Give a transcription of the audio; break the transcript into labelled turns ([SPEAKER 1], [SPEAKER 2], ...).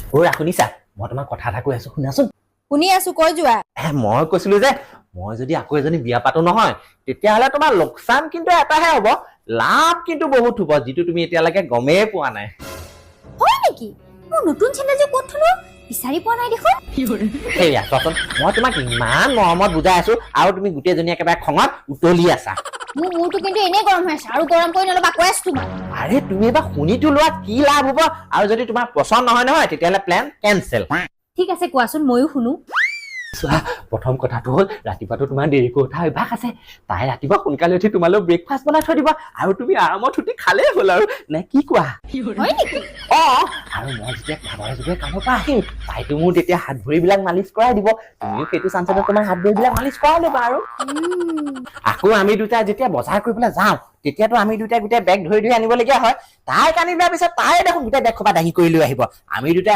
[SPEAKER 1] ওৰা শুনিছা মই তোমাক কথা এটা কৈ আছো শুনাচোন
[SPEAKER 2] শুনি আছো কৈ যোৱা
[SPEAKER 1] মই কৈছিলো যে মই যদি আকৌ এজনী বিয়া পাতো নহয় তেতিয়াহ'লে তোমাৰ লোকচান কিন্তু এটাহে হ'ব লাভ কিন্তু বহুত হ'ব যিটো তুমি এতিয়ালৈকে গমেই পোৱা নাই
[SPEAKER 2] হয় নেকি মোৰ নতুন চেনেলটো ক'ত থলো বিচাৰি পোৱা নাই দেখোন
[SPEAKER 1] সেয়া চোৱাচোন মই তোমাক ইমান মৰমত বুজাই আছো আৰু তুমি গোটেইজনী একেবাৰে খঙত উতলি আছা
[SPEAKER 2] মোৰ মূৰটো কিন্তু এনেই গৰম হৈ আছে আৰু গৰম কৰি নল'বা কৈ আছো তোমাক
[SPEAKER 1] আৰে তুমি এবাৰ শুনিতো লোৱা কি লাভ হ'ব আৰু যদি তোমাৰ পছন্দ নহয় তেতিয়াহ'লে প্লেন কেনচেল
[SPEAKER 2] ঠিক আছে কোৱাচোন ময়ো শুনো
[SPEAKER 1] চোৱা প্ৰথম কথাটো হ'ল ৰাতিপুৱাটো তোমাৰ দেৰিকৈ উঠা অভ্যাস আছে তাই ৰাতিপুৱা সোনকালে উঠি তোমালৈ ব্ৰেকফাষ্ট বনাই থৈ দিব আৰু তুমি আৰামত উঠি খালেই হ'ল আৰু নে কি কোৱা
[SPEAKER 2] হয় নেকি
[SPEAKER 1] আৰু মই যেতিয়া ভাগৰে যুগে কামৰ পৰা আহিম তাইতো মোৰ তেতিয়া হাত ভৰিবিলাক মালিচ কৰাই দিব তুমিও সেইটো চান্সতে তোমাৰ হাত ভৰিবিলাক মালিচ কৰাই ল'বা আৰু আকৌ আমি দুটাই যেতিয়া বজাৰ কৰিবলৈ যাওঁ তেতিয়াতো আমি দুটাই গোটেই বেগ ধৰি আনিবলগীয়া হয় তাই কান্দি লোৱাৰ পিছত তাই দেখোন গোটেই বেগ খোপা দাঙি কৰি লৈ আহিব আমি দুটাই